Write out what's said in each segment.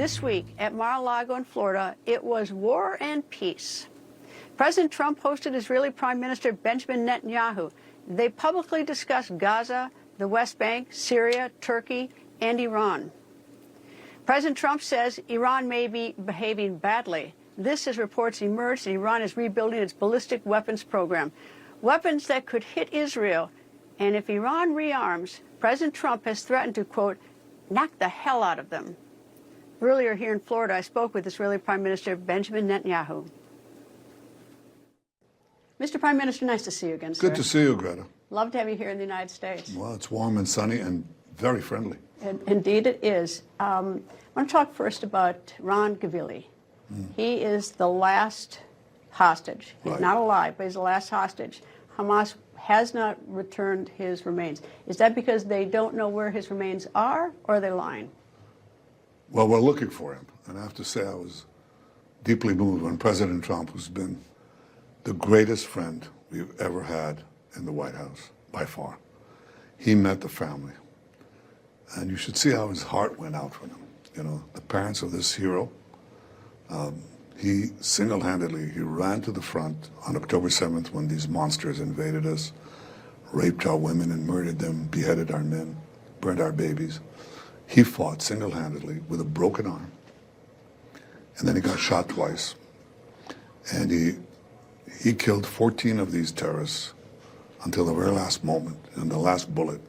This week at Mar-a-Lago in Florida, it was war and peace. President Trump hosted Israeli Prime Minister Benjamin Netanyahu. They publicly discussed Gaza, the West Bank, Syria, Turkey, and Iran. President Trump says Iran may be behaving badly. This, as reports emerged, Iran is rebuilding its ballistic weapons program. Weapons that could hit Israel. And if Iran rearms, President Trump has threatened to, quote, knock the hell out of them. Earlier here in Florida, I spoke with Israeli Prime Minister Benjamin Netanyahu. Mr. Prime Minister, nice to see you again, sir. Good to see you, Greta. Love to have you here in the United States. Well, it's warm and sunny and very friendly. Indeed it is. I want to talk first about Ron Gavili. He is the last hostage. He's not alive, but he's the last hostage. Hamas has not returned his remains. Is that because they don't know where his remains are, or are they lying? Well, we're looking for him. And I have to say I was deeply moved when President Trump, who's been the greatest friend we've ever had in the White House, by far, he met the family. And you should see how his heart went out for them. You know, the parents of this hero, he single-handedly, he ran to the front on October 7th when these monsters invaded us, raped our women and murdered them, beheaded our men, burned our babies. He fought single-handedly with a broken arm. And then he got shot twice. And he killed 14 of these terrorists until the very last moment, and the last bullet.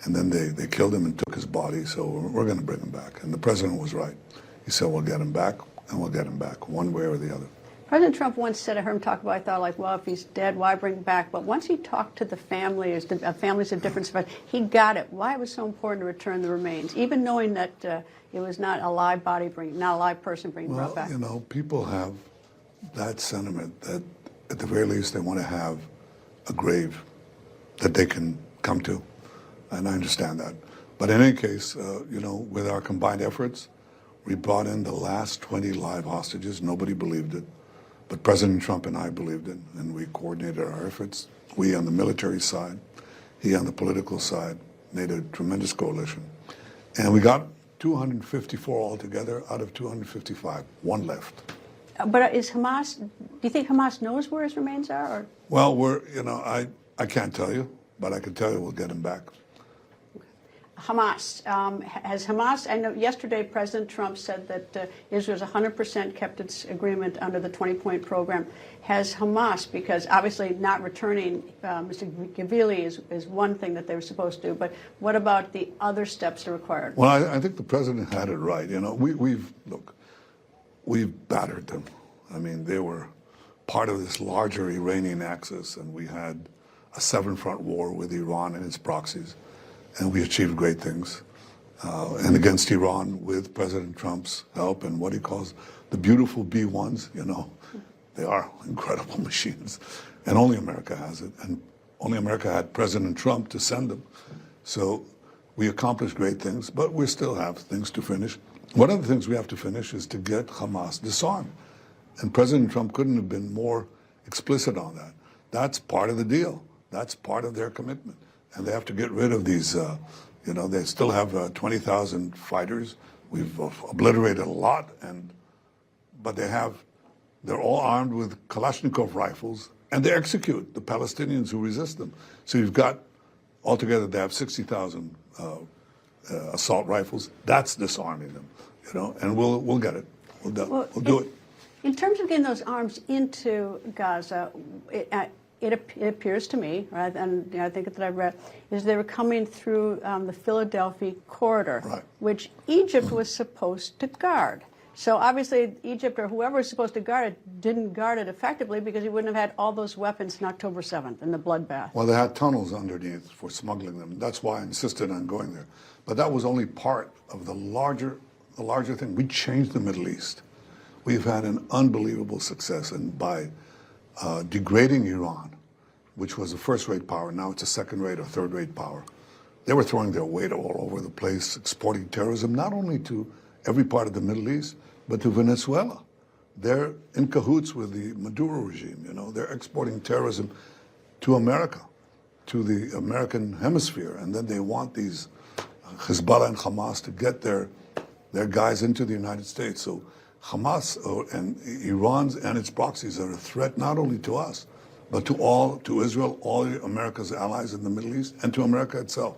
And then they killed him and took his body, so we're going to bring him back. And the president was right. He said, we'll get him back, and we'll get him back, one way or the other. President Trump once said, I heard him talk about, I thought, like, well, if he's dead, why bring him back? But once he talked to the families of different survivors, he got it, why it was so important to return the remains, even knowing that it was not a live body not a live person being brought back. Well, you know, people have that sentiment that, at the very least, they want to have a grave that they can come to. And I understand that. But in any case, you know, with our combined efforts, we brought in the last 20 live hostages. Nobody believed it. But President Trump and I believed it, and we coordinated our efforts. We on the military side, he on the political side, made a tremendous coalition. And we got 254 altogether out of 255. One left. But is Hamas, do you think Hamas knows where his remains are? Or? Well, you know, I can't tell you, but I can tell you we'll get him back. Hamas, has Hamas, I know yesterday President Trump said that Israel's 100% kept its agreement under the 20-point program. Has Hamas, because obviously not returning Mr. Gavili is one thing that they were supposed to do, but what about the other steps that are required? Well, I think the president had it right. You know, we've battered them. I mean, they were part of this larger Iranian axis, and we had a seven-front war with Iran and its proxies. And we achieved great things. And against Iran, with President Trump's help and what he calls the beautiful B-1s, you know, they are incredible machines. And only America has it. And only America had President Trump to send them. So we accomplished great things, but we still have things to finish. One of the things we have to finish is to get Hamas disarmed. And President Trump couldn't have been more explicit on that. That's part of the deal. That's part of their commitment. And they have to get rid of these, you know, they still have 20,000 fighters. We've obliterated a lot, but they're all armed with Kalashnikov rifles, and they execute the Palestinians who resist them. So you've got, altogether, they have 60,000 assault rifles. That's disarming them, you know, and we'll get it. We'll do it. In terms of getting those arms into Gaza, it appears to me, right, and you know, I think that I've read, is they were coming through the Philadelphia corridor, right, which Egypt was supposed to guard. So obviously Egypt or whoever was supposed to guard it didn't guard it effectively because he wouldn't have had all those weapons on October 7th in the bloodbath. Well, they had tunnels underneath for smuggling them. That's why I insisted on going there. But that was only part of the larger thing. We changed the Middle East. We've had an unbelievable success, and by degrading Iran, which was a first-rate power, now it's a second-rate or third-rate power. They were throwing their weight all over the place, exporting terrorism, not only to every part of the Middle East, but to Venezuela. They're in cahoots with the Maduro regime, you know. They're exporting terrorism to America, to the American hemisphere, and then they want these Hezbollah and Hamas to get their their guys into the United States. So Hamas and Iran's and its proxies are a threat not only to us, but to Israel, all America's allies in the Middle East, and to America itself.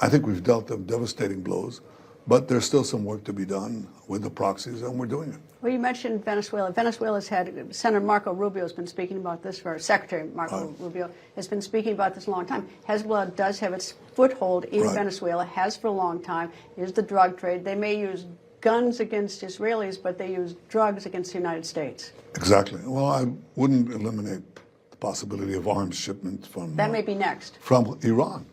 I think we've dealt them devastating blows, but there's still some work to be done with the proxies, and we're doing it. Well, you mentioned Venezuela. Venezuela's had, Senator Marco Rubio has been speaking about this, or Secretary Marco Rubio has been speaking about this a long time. Hezbollah does have its foothold in Venezuela, has for a long time, is the drug trade. They may use guns against Israelis, but they use drugs against the United States. Exactly. Well, I wouldn't eliminate the possibility of arms shipment from that may be next from Iran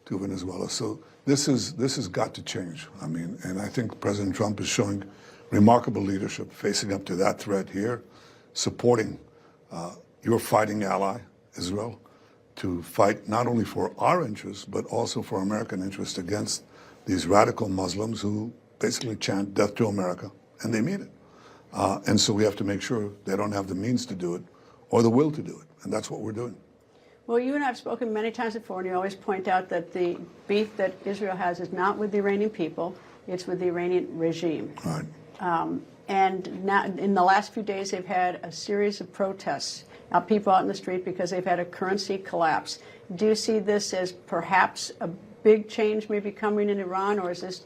to Venezuela. So this has got to change. I mean, and I think President Trump is showing remarkable leadership, facing up to that threat here, supporting your fighting ally, Israel, to fight not only for our interests, but also for American interests against these radical Muslims who basically chant death to America, and they mean it. And so we have to make sure they don't have the means to do it or the will to do it, and that's what we're doing. Well, you and I have spoken many times before, and you always point out that the beef that Israel has is not with the Iranian people, it's with the Iranian regime. Right. And now, in the last few days, they've had a series of protests, people out in the street because they've had a currency collapse. Do you see this as perhaps a big change maybe coming in Iran, or is this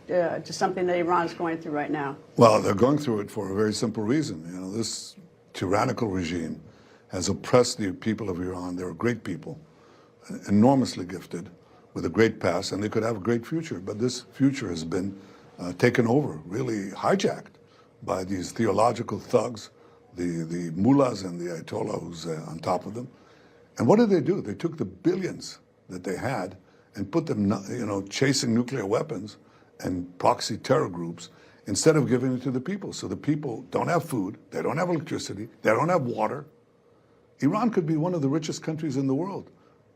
just something that Iran is going through right now? Well, they're going through it for a very simple reason. You know, this tyrannical regime has oppressed the people of Iran. They're great people, enormously gifted, with a great past, and they could have a great future. But this future has been taken over, really hijacked by these theological thugs, the mullahs and the ayatollah who's on top of them. And what did they do? They took the billions that they had and put them, you know, chasing nuclear weapons and proxy terror groups instead of giving it to the people. So the people don't have food, they don't have electricity, they don't have water. Iran could be one of the richest countries in the world.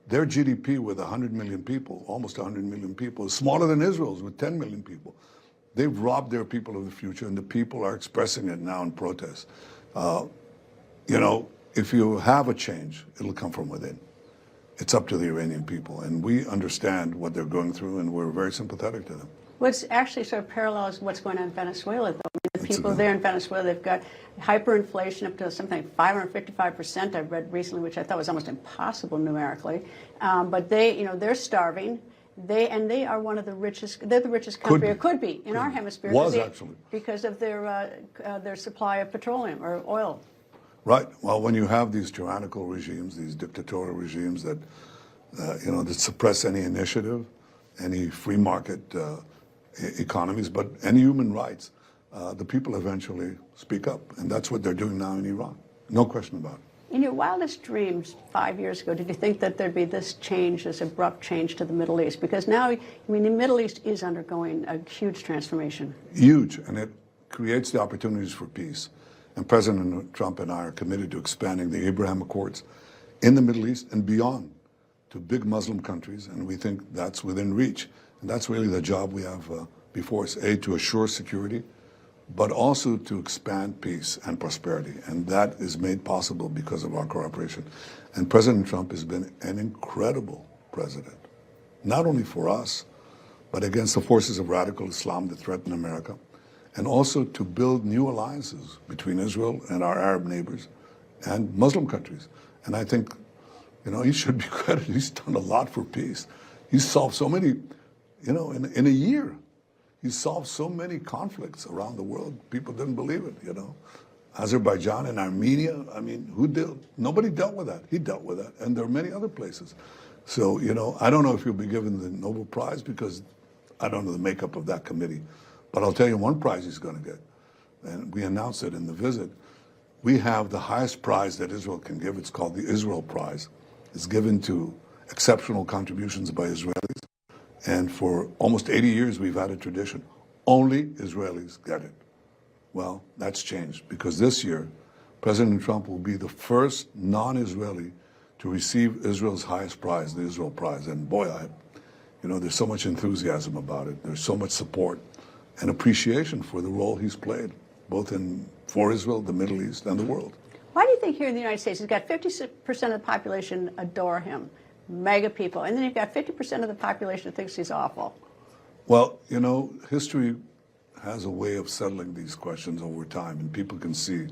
Their GDP with 100 million people, almost 100 million people, is smaller than Israel's with 10 million people. They've robbed their people of the future, and the people are expressing it now in protest. You know, if you have a change, it'll come from within. It's up to the Iranian people, and we understand what they're going through, and we're very sympathetic to them. What's actually sort of parallels what's going on in Venezuela, though. I mean, the people there in Venezuela, they've got hyperinflation up to something like 555%. I read recently, which I thought was almost impossible numerically. But they, you know, they're starving. They are one of the richest. They're the richest country, or could be in our hemisphere. Actually because of their supply of petroleum or oil. Right. Well, when you have these tyrannical regimes, these dictatorial regimes that you know, that suppress any initiative, any free market economies, but any human rights, the people eventually speak up, and that's what they're doing now in Iran. No question about it. In your wildest dreams 5 years ago, did you think that there'd be this change, this abrupt change to the Middle East? Because now, I mean, the Middle East is undergoing a huge transformation. Huge, and it creates the opportunities for peace. And President Trump and I are committed to expanding the Abraham Accords in the Middle East and beyond to big Muslim countries, and we think that's within reach. And that's really the job we have before us, A, to assure security, but also to expand peace and prosperity. And that is made possible because of our cooperation. And President Trump has been an incredible president, not only for us, but against the forces of radical Islam that threaten America, and also to build new alliances between Israel and our Arab neighbors and Muslim countries. And I think, you know, he should be credited. He's done a lot for peace. He's solved so many, you know, in a year. He solved so many conflicts around the world. People didn't believe it, you know. Azerbaijan and Armenia, I mean, nobody dealt with that. He dealt with that. And there are many other places. So, you know, I don't know if he'll be given the Nobel Prize because I don't know the makeup of that committee. But I'll tell you one prize he's going to get. And we announced it in the visit. We have the highest prize that Israel can give. It's called the Israel Prize. It's given to exceptional contributions by Israelis. And for almost 80 years, we've had a tradition. Only Israelis get it. Well, that's changed because this year, President Trump will be the first non-Israeli to receive Israel's highest prize, the Israel Prize. And boy, you know, there's so much enthusiasm about it. There's so much support and appreciation for the role he's played, both for Israel, the Middle East, and the world. Why do you think here in the United States, he's got 50% of the population adore him? Mega people, and then you've got 50% of the population that thinks he's awful. Well, you know, history has a way of settling these questions over time, and people can see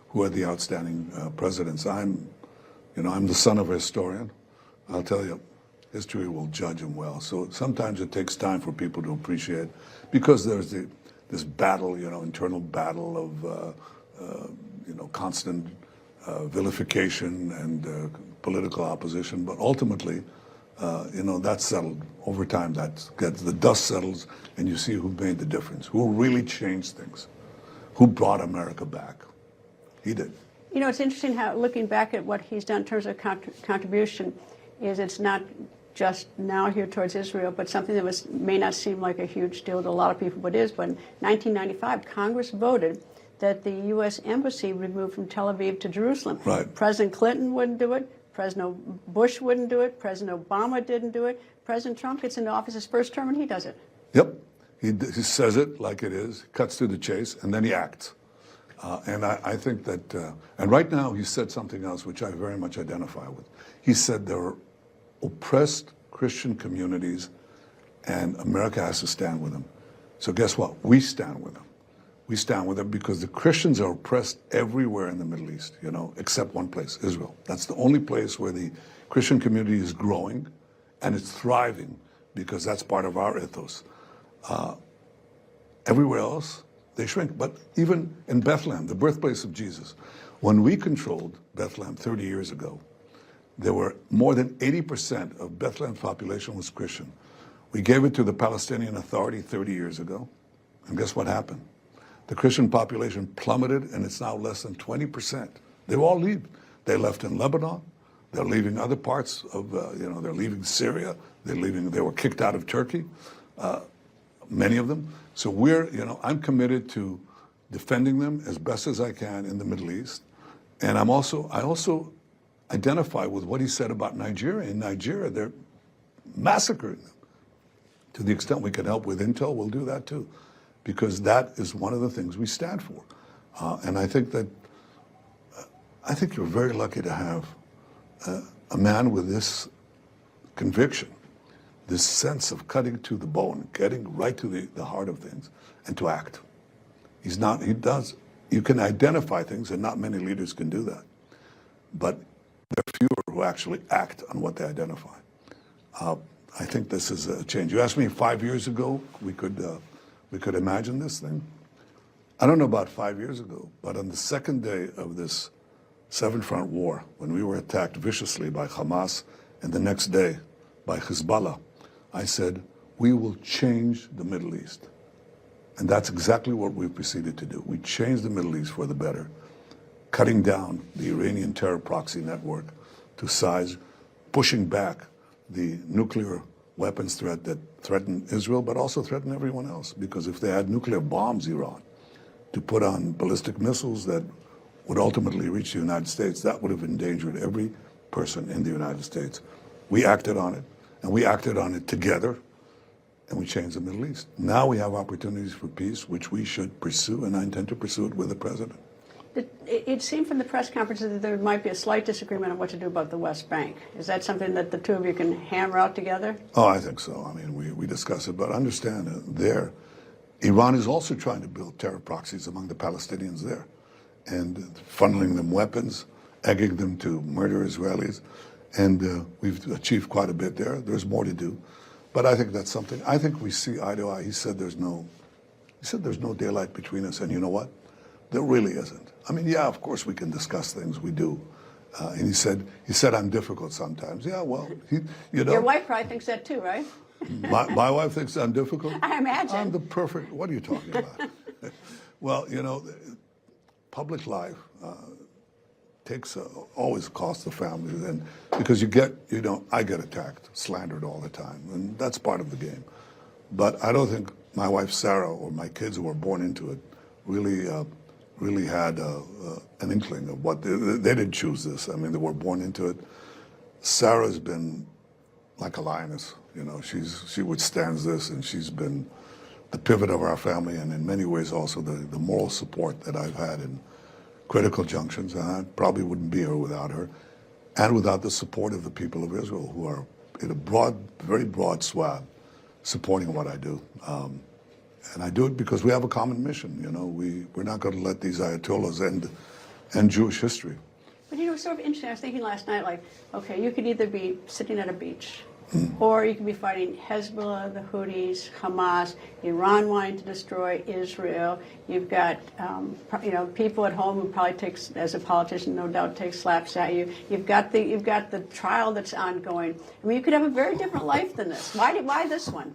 who are the outstanding presidents. I'm the son of a historian. I'll tell you, history will judge him well. So sometimes it takes time for people to appreciate, because there's this battle, internal battle of, constant vilification and political opposition. But ultimately, that's settled over time. The dust settles, and you see who made the difference, who really changed things, who brought America back. He did. It's interesting how, looking back at what he's done in terms of contribution, is it's not just now here towards Israel, but something that may not seem like a huge deal to a lot of people, but is. But in 1995, Congress voted that the U.S. Embassy would move from Tel Aviv to Jerusalem. Right. President Clinton wouldn't do it. President Bush wouldn't do it. President Obama didn't do it. President Trump gets into office his first term, and he does it. Yep. He says it like it is, cuts to the chase, and then he acts. And I think that, and right now he said something else which I very much identify with. He said there are oppressed Christian communities, and America has to stand with them. So guess what? We stand with them. We stand with them because the Christians are oppressed everywhere in the Middle East, except one place, Israel. That's the only place where the Christian community is growing, and it's thriving because that's part of our ethos. Everywhere else, they shrink. But even in Bethlehem, the birthplace of Jesus, when we controlled Bethlehem 30 years ago, there were more than 80% of Bethlehem's population was Christian. We gave it to the Palestinian Authority 30 years ago, and guess what happened? The Christian population plummeted, and it's now less than 20%. They all leave. They left in Lebanon. They're leaving other parts of, they're leaving Syria. They were kicked out of Turkey, many of them. So I'm committed to defending them as best as I can in the Middle East. And I also identify with what he said about Nigeria. In Nigeria, they're massacring them. To the extent we can help with intel, we'll do that too, because that is one of the things we stand for. And I think you're very lucky to have a man with this conviction, this sense of cutting to the bone, getting right to the heart of things, and to act. You can identify things, and not many leaders can do that. But there are fewer who actually act on what they identify. I think this is a change. You asked me 5 years ago, we could imagine this thing. I don't know about 5 years ago, but on the second day of this seven-front war, when we were attacked viciously by Hamas, and the next day by Hezbollah, I said, we will change the Middle East. And that's exactly what we've proceeded to do. We changed the Middle East for the better, cutting down the Iranian terror proxy network to size, pushing back the nuclear weapons threat that threatened Israel, but also threatened everyone else. Because if they had nuclear bombs, Iran, to put on ballistic missiles that would ultimately reach the United States, that would have endangered every person in the United States. We acted on it, and we acted on it together, and we changed the Middle East. Now we have opportunities for peace, which we should pursue, and I intend to pursue it with the president. It seemed from the press conferences that there might be a slight disagreement on what to do about the West Bank. Is that something that the two of you can hammer out together? Oh, I think so. I mean, we discuss it, but understand Iran is also trying to build terror proxies among the Palestinians there, and funneling them weapons, egging them to murder Israelis. And we've achieved quite a bit there. There's more to do. But I think that's something, I think we see eye to eye. He said there's no daylight between us. And you know what? There really isn't. I mean, yeah, of course we can discuss things. We do. And he said I'm difficult sometimes. Yeah, well, Your wife probably thinks that too, right? My wife thinks I'm difficult? I imagine. I'm the perfect, what are you talking about? Well, public life always costs the family, and because I get attacked, slandered all the time, and that's part of the game. But I don't think my wife Sarah or my kids who were born into it really had an inkling of what they didn't choose this. I mean, they were born into it. Sarah's been like a lioness. She withstands this, and she's been the pivot of our family, and in many ways also the moral support that I've had in critical junctions. And I probably wouldn't be here without her, and without the support of the people of Israel, who are in a very broad swath supporting what I do. And I do it because we have a common mission. You know, we're not going to let these Ayatollahs end Jewish history. But you know, sort of interesting. I was thinking last night, like, okay, you could either be sitting at a beach, or you could be fighting Hezbollah, the Houthis, Hamas, Iran wanting to destroy Israel. You've got, you know, people at home who probably takes, as a politician, no doubt, take slaps at you. You've got the trial that's ongoing. I mean, you could have a very different life than this. Why this one?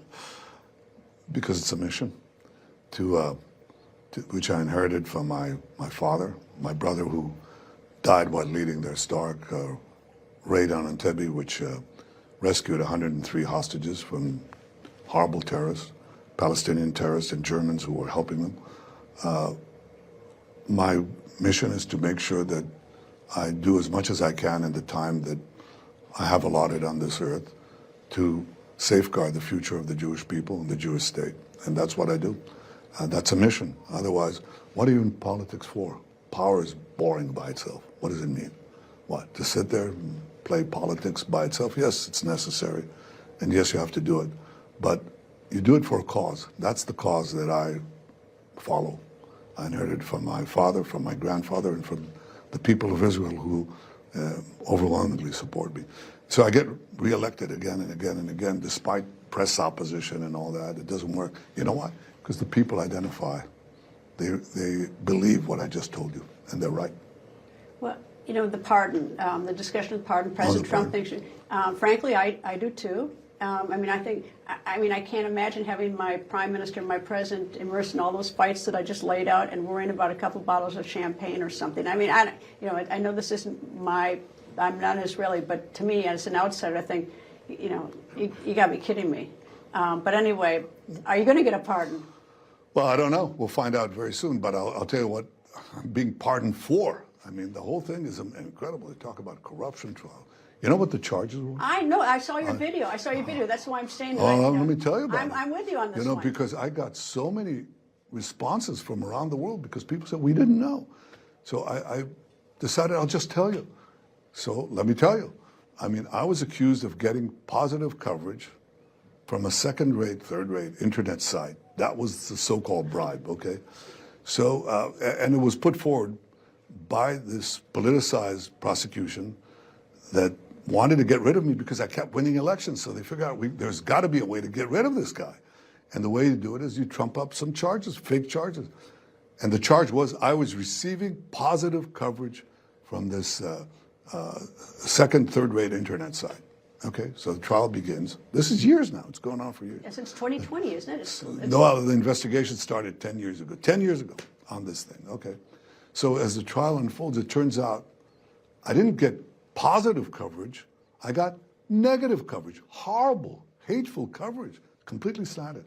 Because it's a mission, which I inherited from my father, my brother, who died while leading their historic raid on Entebbe, which rescued 103 hostages from horrible terrorists, Palestinian terrorists and Germans who were helping them. My mission is to make sure that I do as much as I can in the time that I have allotted on this earth to safeguard the future of the Jewish people and the Jewish state. And that's what I do. That's a mission. Otherwise, what are you in politics for? Power is boring by itself. What does it mean? What, to sit there and play politics by itself? Yes, it's necessary. And yes, you have to do it. But you do it for a cause. That's the cause that I follow. I inherited from my father, from my grandfather, and from the people of Israel who overwhelmingly support me. So I get reelected again and again and again, despite press opposition and all that. It doesn't work. You know why? Because the people identify. They believe what I just told you, and they're right. Well, you know, the pardon, the discussion of pardon, President Trump thinks, frankly, I do too. I mean, I can't imagine having my prime minister, my president immersed in all those fights that I just laid out and worrying about a couple bottles of champagne or something. I mean, I know this isn't I'm not Israeli, but to me, as an outsider, I think, you know, you got to be kidding me. But anyway, are you going to get a pardon? Well, I don't know. We'll find out very soon. But I'll tell you what I'm being pardoned for. I mean, the whole thing is incredible. They talk about corruption trial. You know what the charges were? I know. I saw your video. That's why I'm saying that. Let me tell you about it. I'm with you on this one. Because I got so many responses from around the world because people said, we didn't know. So I decided I'll just tell you. So let me tell you. I mean, I was accused of getting positive coverage from a second-rate, third-rate internet site. That was the so-called bribe, okay? So, and it was put forward by this politicized prosecution that wanted to get rid of me because I kept winning elections. So they figured out there's got to be a way to get rid of this guy. And the way to do it is you trump up some charges, fake charges. And the charge was I was receiving positive coverage from this second, third-rate internet site. Okay, so the trial begins. This is years now. It's going on for years. Yeah, since 2020, isn't it? No, the investigation started 10 years ago. 10 years ago on this thing, okay. So as the trial unfolds, it turns out I didn't get positive coverage. I got negative coverage, horrible, hateful coverage, completely slanted.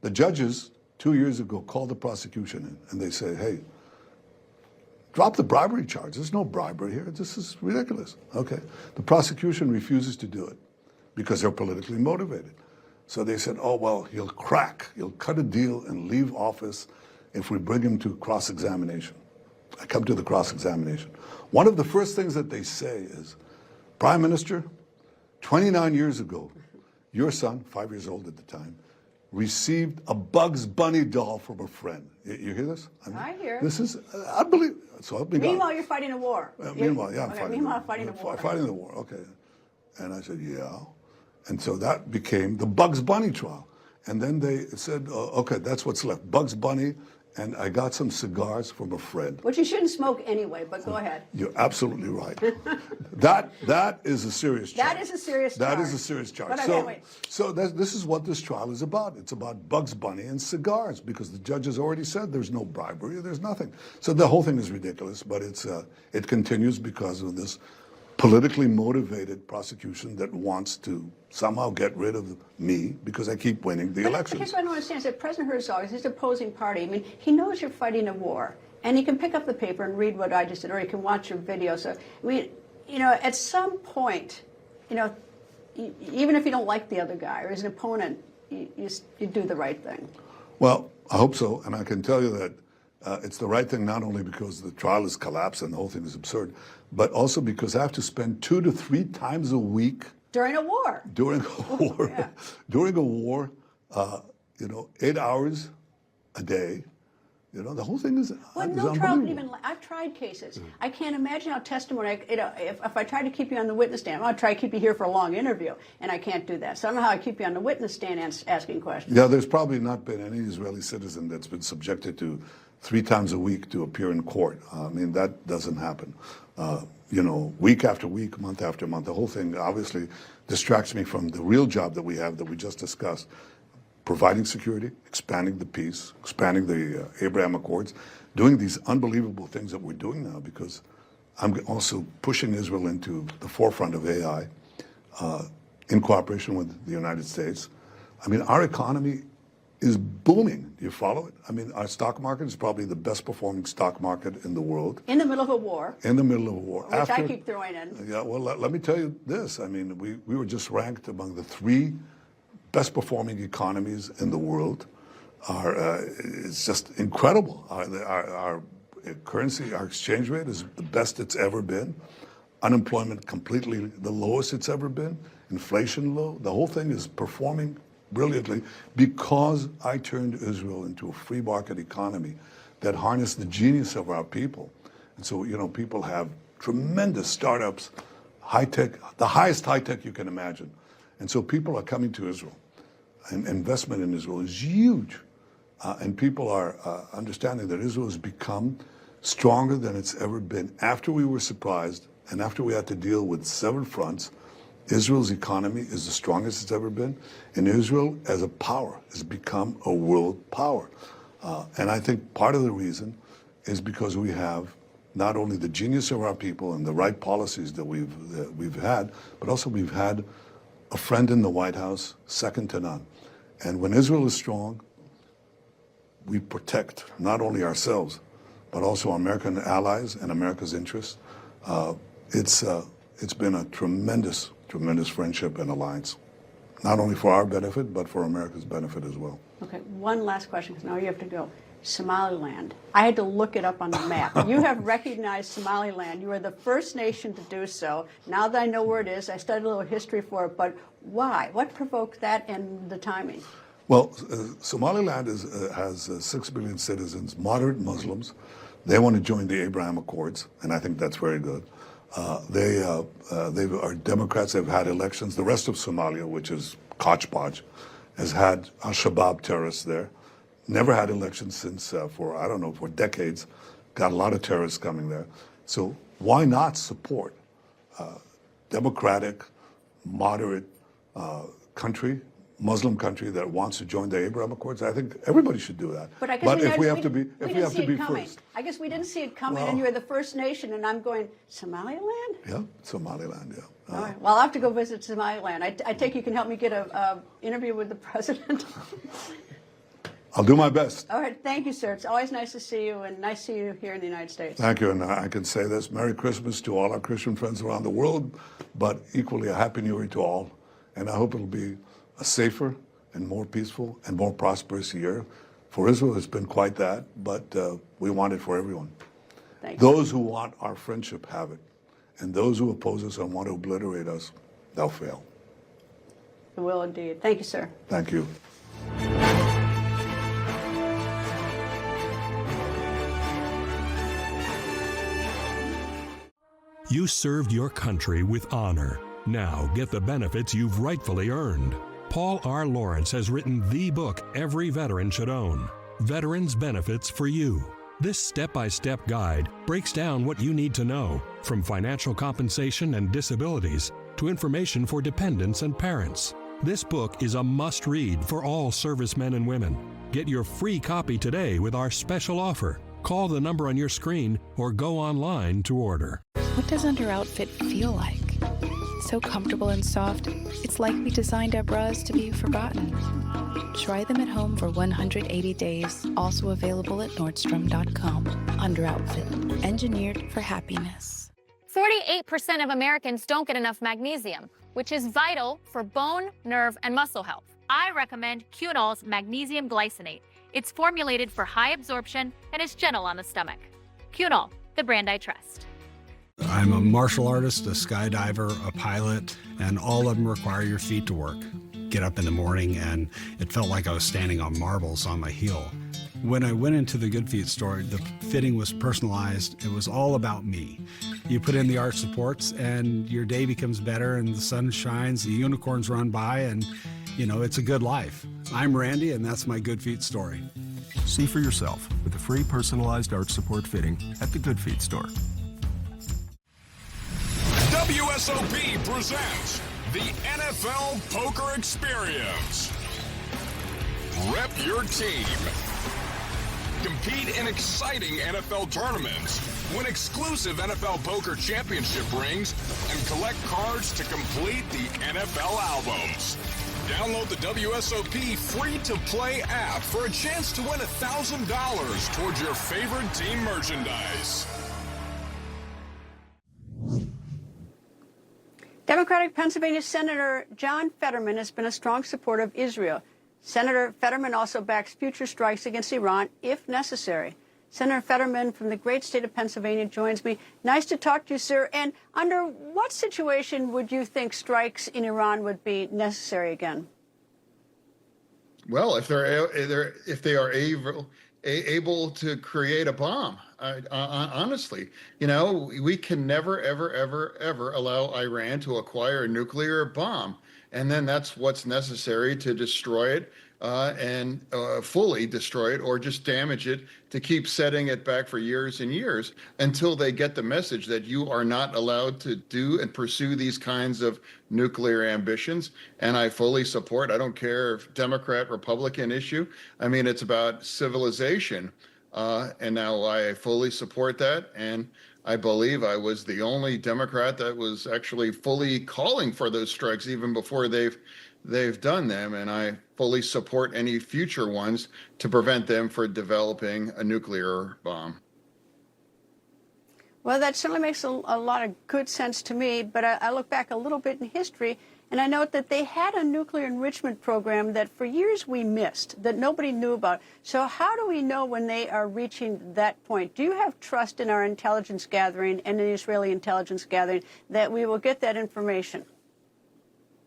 The judges 2 years ago called the prosecution in, and they said, hey, drop the bribery charge. There's no bribery here. This is ridiculous. Okay. The prosecution refuses to do it because they're politically motivated. So they said, oh, well, he'll crack. He'll cut a deal and leave office if we bring him to cross-examination. I come to the cross-examination. One of the first things that they say is, Prime Minister, 29 years ago, your son, 5 years old at the time, received a Bugs Bunny doll from a friend. You hear this? I hear. This is unbelievable. So help me God. Meanwhile, you're fighting a war. Meanwhile, yeah, I'm okay, fighting. Meanwhile, fighting a war. Fighting the war. Okay. And I said, yeah. And so that became the Bugs Bunny trial. And then they said, okay, that's what's left. Bugs Bunny, and I got some cigars from a friend. Which you shouldn't smoke anyway, but go ahead. You're absolutely right. That is a serious charge. That is a serious charge. That is a serious charge. But okay, so this is what this trial is about. It's about Bugs Bunny and cigars because the judges already said there's no bribery, there's nothing. So the whole thing is ridiculous, but it continues because of this politically motivated prosecution that wants to somehow get rid of me because I keep winning the elections. Here's what I don't understand is that President Herzog is his opposing party. I mean, he knows you're fighting a war, and he can pick up the paper and read what I just did, or he can watch your video. So, I mean, you know, at some point, you know, even if you don't like the other guy or his opponent, you do the right thing. Well, I hope so, and I can tell you that it's the right thing not only because the trial has collapsed and the whole thing is absurd, but also because I have to spend 2 to 3 times a week during a war. During a war, Yeah. During a war, you know, 8 hours a day. You know, the whole thing is Well, is no trial unbelievable. can even. I've tried cases. I can't imagine how testimony. If I try to keep you on the witness stand, I'll try to keep you here for a long interview, and I can't do that. So I don't know how I keep you on the witness stand asking questions. Yeah, there's probably not been any Israeli citizen that's been subjected to 3 times a week to appear in court. I mean, that doesn't happen. You know, week after week, month after month, the whole thing obviously distracts me from the real job that we have that we just discussed. Providing security, expanding the peace, expanding the Abraham Accords, doing these unbelievable things that we're doing now, because I'm also pushing Israel into the forefront of AI in cooperation with the United States. I mean, our economy is booming. Do you follow it? I mean, our stock market is probably the best performing stock market in the world. In the middle of a war. In the middle of a war. Which I keep throwing in. Yeah, well, let me tell you this. I mean, we were just ranked among the 3 best performing economies in the world. It's just incredible. Our currency, our exchange rate is the best it's ever been. Unemployment completely the lowest it's ever been. Inflation low. The whole thing is performing brilliantly because I turned Israel into a free market economy that harnessed the genius of our people. And so, you know, people have tremendous startups, high tech, the highest high tech you can imagine. And so people are coming to Israel. And investment in Israel is huge. And people are understanding that Israel has become stronger than it's ever been. After we were surprised and after we had to deal with 7 fronts, Israel's economy is the strongest it's ever been. And Israel as a power has become a world power. And I think part of the reason is because we have not only the genius of our people and the right policies that we've had, but also we've had a friend in the White House, second to none. And when Israel is strong, we protect not only ourselves, but also our American allies and America's interests. It's been a tremendous friendship and alliance, not only for our benefit, but for America's benefit as well. Okay, one last question, because now you have to go. Somaliland. I had to look it up on the map. You have recognized Somaliland. You are the first nation to do so. Now that I know where it is, I studied a little history for it, but why? What provoked that and the timing? Well, Somaliland has 6 million citizens, moderate Muslims. They want to join the Abraham Accords, and I think that's very good. They are Democrats. They've had elections. The rest of Somalia, which is Kochbaj, has had al-Shabaab terrorists there. Never had elections since for decades. Got a lot of terrorists coming there. So why not support democratic, moderate country, Muslim country that wants to join the Abraham Accords? I think everybody should do that. But I guess if we have to be coming. first. I guess we didn't see it coming, Well, and you're the first nation, and I'm going, Somaliland? Yeah, Somaliland, yeah. All right. Well, I'll have to go visit Somaliland. I take you can help me get a interview with the president. I'll do my best. All right. Thank you, sir. It's always nice to see you, and nice to see you here in the United States. Thank you, and I can say this: Merry Christmas to all our Christian friends around the world, but equally a Happy New Year to all. And I hope it'll be a safer and more peaceful and more prosperous year. For Israel, it's been quite that, but we want it for everyone. Thank you. Those who want our friendship have it, and those who oppose us and want to obliterate us, they'll fail. We will indeed. Thank you, sir. Thank you. You served your country with honor. Now get the benefits you've rightfully earned. Paul R. Lawrence has written the book every veteran should own, Veterans Benefits for You. This step-by-step guide breaks down what you need to know, from financial compensation and disabilities to information for dependents and parents. This book is a must-read for all servicemen and women. Get your free copy today with our special offer. Call the number on your screen or go online to order. What does Under Outfit feel like? So comfortable and soft, it's like we designed our bras to be forgotten. Try them at home for 180 days, also available at Nordstrom.com. Under Outfit, engineered for happiness. 48% of Americans don't get enough magnesium, which is vital for bone, nerve, and muscle health. I recommend Cunol's Magnesium Glycinate. It's formulated for high absorption and is gentle on the stomach. Cunol, the brand I trust. I'm a martial artist, a skydiver, a pilot, and all of them require your feet to work. Get up in the morning and it felt like I was standing on marbles on my heel. When I went into the Good Feet store, the fitting was personalized. It was all about me. You put in the arch supports and your day becomes better and the sun shines, the unicorns run by, and it's a good life. I'm Randy, and that's my Good Feet story. See for yourself with a free personalized arch support fitting at the Good Feet store. WSOP presents the NFL Poker Experience. Rep your team. Compete in exciting NFL tournaments. Win exclusive NFL Poker Championship rings and collect cards to complete the NFL albums. Download the WSOP free-to-play app for a chance to win $1,000 towards your favorite team merchandise. Democratic Pennsylvania Senator John Fetterman has been a strong supporter of Israel. Senator Fetterman also backs future strikes against Iran if necessary. Senator Fetterman from the great state of Pennsylvania joins me. Nice to talk to you, sir. And under what situation would you think strikes in Iran would be necessary again? Well, if they are able to create a bomb, honestly, we can never, ever allow Iran to acquire a nuclear bomb. And then that's what's necessary to destroy it and fully destroy it, or just damage it to keep setting it back for years and years until they get the message that you are not allowed to do and pursue these kinds of nuclear ambitions. And I fully support, I don't care if Democrat, Republican issue. I mean, it's about civilization. And now I fully support that. And I believe I was the only Democrat that was actually fully calling for those strikes even before they've done them. And I fully support any future ones to prevent them from developing a nuclear bomb. Well, that certainly makes a lot of good sense to me. But I look back a little bit in history, and I note that they had a nuclear enrichment program that for years we missed, that nobody knew about. So how do we know when they are reaching that point? Do you have trust in our intelligence gathering and in Israeli intelligence gathering that we will get that information?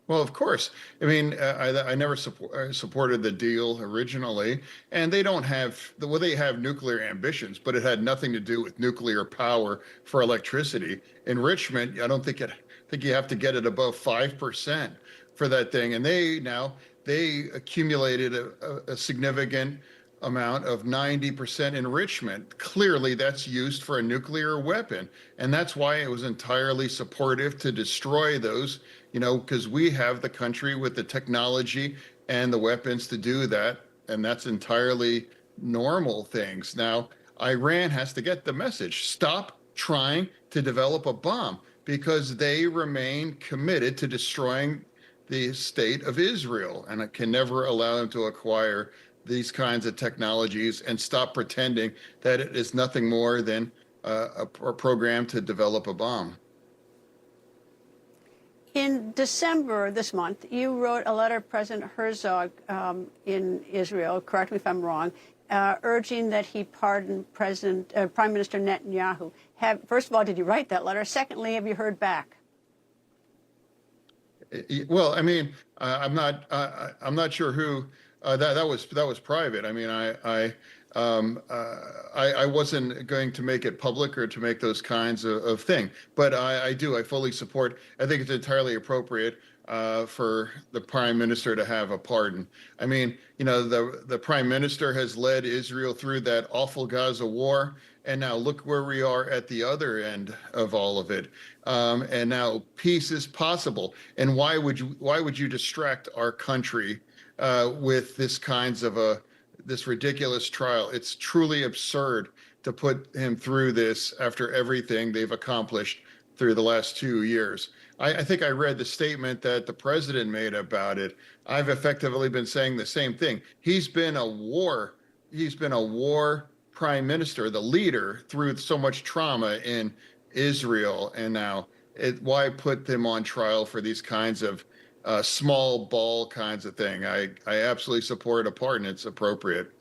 Well, of course. I mean, I never supported the deal originally, and they don't have, they have nuclear ambitions, but it had nothing to do with nuclear power for electricity. Enrichment, I don't think you have to get it above 5% for that thing. And they accumulated a significant amount of 90% enrichment. Clearly, that's used for a nuclear weapon. And that's why it was entirely supportive to destroy those, because we have the country with the technology and the weapons to do that. And that's entirely normal things. Now, Iran has to get the message. Stop trying to develop a bomb, because they remain committed to destroying the state of Israel, and it can never allow them to acquire these kinds of technologies and stop pretending that it is nothing more than a program to develop a bomb. In December this month, you wrote a letter to President Herzog in Israel, correct me if I'm wrong, urging that he pardon Prime Minister Netanyahu. First of all, did you write that letter? Secondly, have you heard back? Well, I mean, I'm not sure who that was private. I mean, I wasn't going to make it public or to make those kinds of thing, but I fully support. I think it's entirely appropriate for the prime minister to have a pardon. I mean, the prime minister has led Israel through that awful Gaza war, and now look where we are at the other end of all of it. And now peace is possible. And why would you distract our country with this kinds of this ridiculous trial? It's truly absurd to put him through this after everything they've accomplished through the last 2 years. I think I read the statement that the president made about it. I've effectively been saying the same thing. He's been a war prime minister, the leader, through so much trauma in Israel. And now why put them on trial for these kinds of small ball kinds of thing? I absolutely support a pardon. It's appropriate.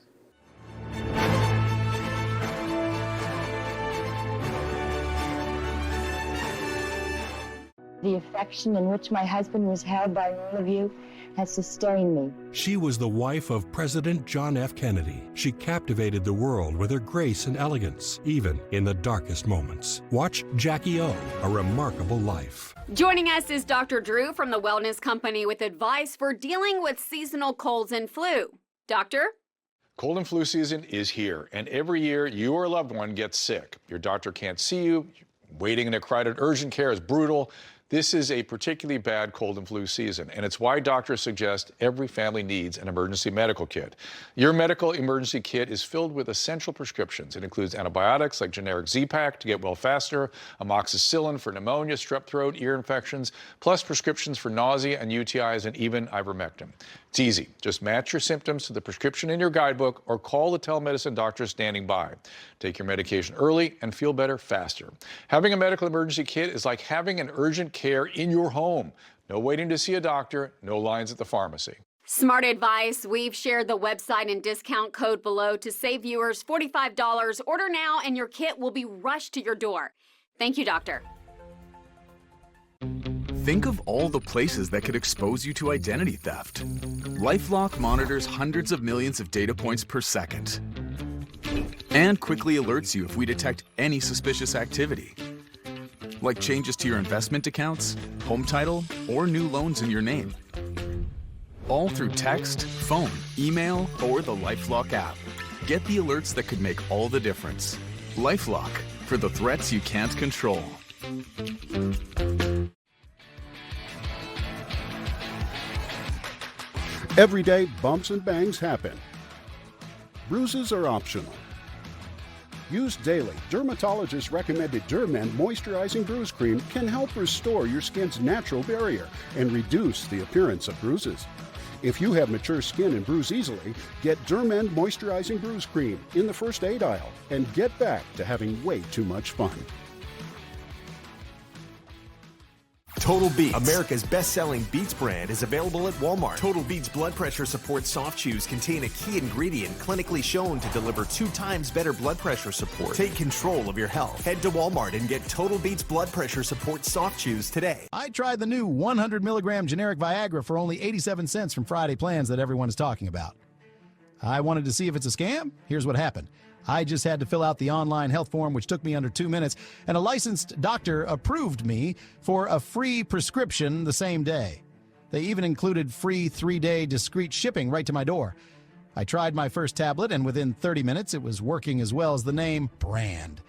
The affection in which my husband was held by all of you has sustained me. She was the wife of President John F. Kennedy. She captivated the world with her grace and elegance, even in the darkest moments. Watch Jackie O, A Remarkable Life. Joining us is Dr. Drew from the Wellness Company with advice for dealing with seasonal colds and flu. Doctor? Cold and flu season is here, and every year you or a loved one gets sick. Your doctor can't see you. Waiting in a crowded urgent care is brutal. This is a particularly bad cold and flu season, and it's why doctors suggest every family needs an emergency medical kit. Your medical emergency kit is filled with essential prescriptions. It includes antibiotics like generic Z-Pak to get well faster, amoxicillin for pneumonia, strep throat, ear infections, plus prescriptions for nausea and UTIs, and even ivermectin. It's easy. Just match your symptoms to the prescription in your guidebook or call the telemedicine doctor standing by. Take your medication early and feel better faster. Having a medical emergency kit is like having an urgent care in your home. No waiting to see a doctor, no lines at the pharmacy. Smart advice. We've shared the website and discount code below to save viewers $45. Order now and your kit will be rushed to your door. Thank you, doctor. Think of all the places that could expose you to identity theft. LifeLock monitors hundreds of millions of data points per second and quickly alerts you if we detect any suspicious activity, like changes to your investment accounts, home title, or new loans in your name. All through text, phone, email, or the LifeLock app. Get the alerts that could make all the difference. LifeLock, for the threats you can't control. Every day, bumps and bangs happen. Bruises are optional. Used daily, dermatologist recommended Dermend Moisturizing Bruise Cream can help restore your skin's natural barrier and reduce the appearance of bruises. If you have mature skin and bruise easily, get Dermend Moisturizing Bruise Cream in the first aid aisle and get back to having way too much fun. Total Beats, America's best-selling Beats brand, is available at Walmart. Total Beats blood pressure support soft chews contain a key ingredient clinically shown to deliver 2 times better blood pressure support. Take control of your health. Head to Walmart and get Total Beats blood pressure support soft chews today. I tried the new 100 milligram generic Viagra for only 87 cents from Friday Plans that everyone is talking about. I wanted to see if it's a scam. Here's what happened. I just had to fill out the online health form, which took me under 2 minutes, and a licensed doctor approved me for a free prescription the same day. They even included free 3-day discreet shipping right to my door. I tried my first tablet, and within 30 minutes, it was working as well as the name brand.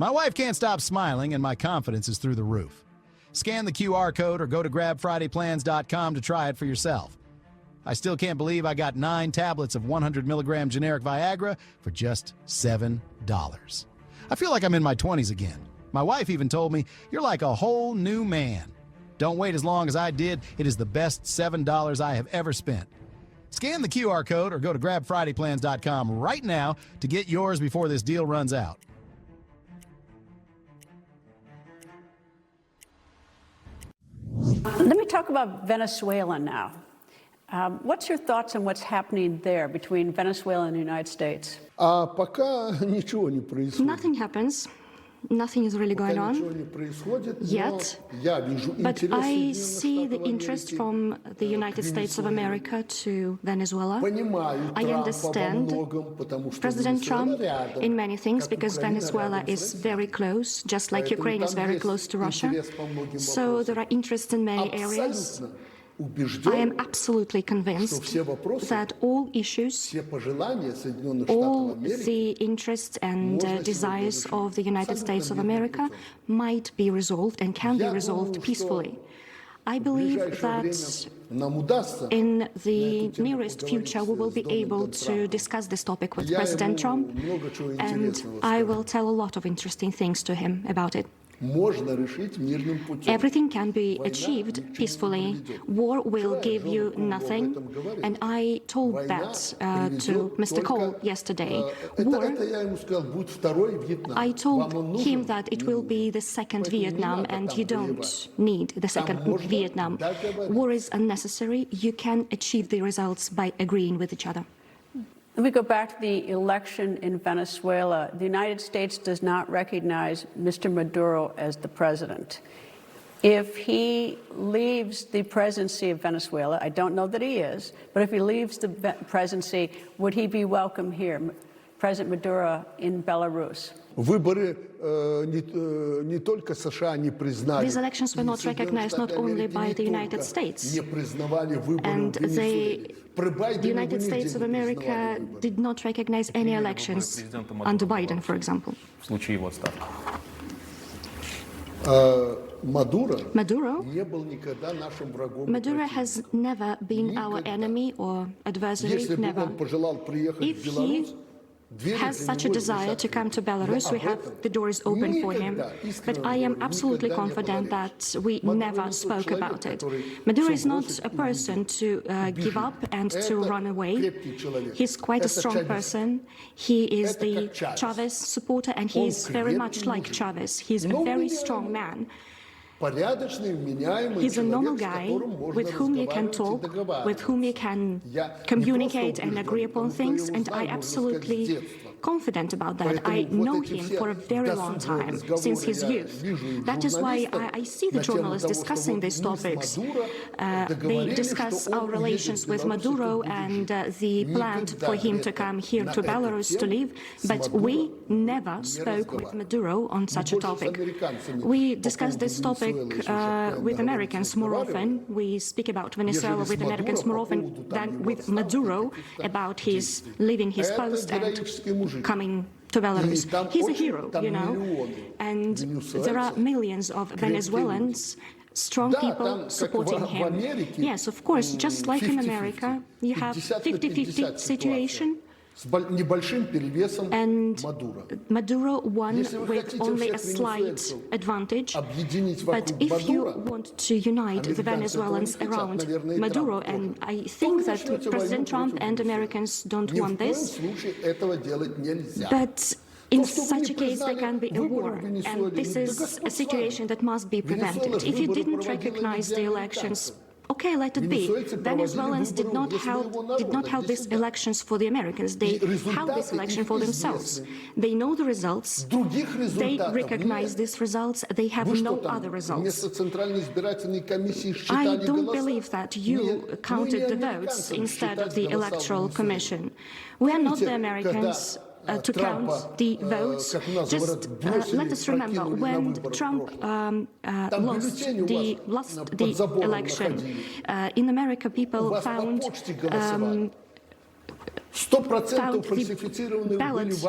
My wife can't stop smiling, and my confidence is through the roof. Scan the QR code or go to grabfridayplans.com to try it for yourself. I still can't believe I got 9 tablets of 100 milligram generic Viagra for just $7. I feel like I'm in my 20s again. My wife even told me, "You're like a whole new man." Don't wait as long as I did. It is the best $7 I have ever spent. Scan the QR code or go to grabfridayplans.com right now to get yours before this deal runs out. Let me talk about Venezuela now. What's your thoughts on what's happening there between Venezuela and the United States? Nothing happens. Nothing is really going on yet. But I see the interest from the United States of America to Venezuela. I understand President Trump in many things because Venezuela is very close, just like Ukraine is very close to Russia. So there are interests in many areas. I am absolutely convinced that all issues, all the interests and desires of the United States of America might be resolved and can be resolved peacefully. I believe that in the nearest future we will be able to discuss this topic with President Trump, and I will tell a lot of interesting things to him about it. Everything can be achieved peacefully. War will give you nothing. And I told that to Mr. Cole yesterday. War, I told him that it will be the second Vietnam, and you don't need the second Vietnam. War is unnecessary. You can achieve the results by agreeing with each other. Let me go back to the election in Venezuela. The United States does not recognize Mr. Maduro as the president. If he leaves the presidency of Venezuela, I don't know that he is, but if he leaves the presidency, would he be welcome here, President Maduro in Belarus? These elections were not recognized not only by the United States, and the United States of America did not recognize any elections under Biden, for example. Maduro has never been our enemy or adversary, never. If he has such a desire to come to Belarus, we have the doors open for him. But I am absolutely confident that we never spoke about it. Maduro is not a person to give up and to run away. He's quite a strong person. He is the Chavez supporter, and he is very much like Chavez. He's a very strong man. He's a normal guy with whom you can talk, with whom you can communicate and agree upon things, and I absolutely confident about that. I know him for a very long time, since his youth. That is why I see the journalists discussing these topics. They discuss our relations with Maduro and the plan for him to come here to Belarus to live, but we never spoke with Maduro on such a topic. We discuss this topic with Americans more often. We speak about Venezuela with Americans more often than with Maduro about his leaving his post and coming to Belarus. He's a hero, you know, and there are millions of Venezuelans, strong people supporting him. Yes, of course, just like in America, you have 50-50 situation. And Maduro won with only a slight advantage. But if you want to unite the Venezuelans around Maduro, and I think that President Trump and Americans don't want this, but in such a case, there can be a war, and this is a situation that must be prevented. If you didn't recognize the elections, okay, let it be. Venezuelans did not help these elections for the Americans. They held this election for themselves. They know the results. They recognize these results. They have no other results. I don't believe that you counted the votes instead of the Electoral Commission. We are not the Americans to count the votes. Just let us remember, when Trump lost the election, in America people found the ballots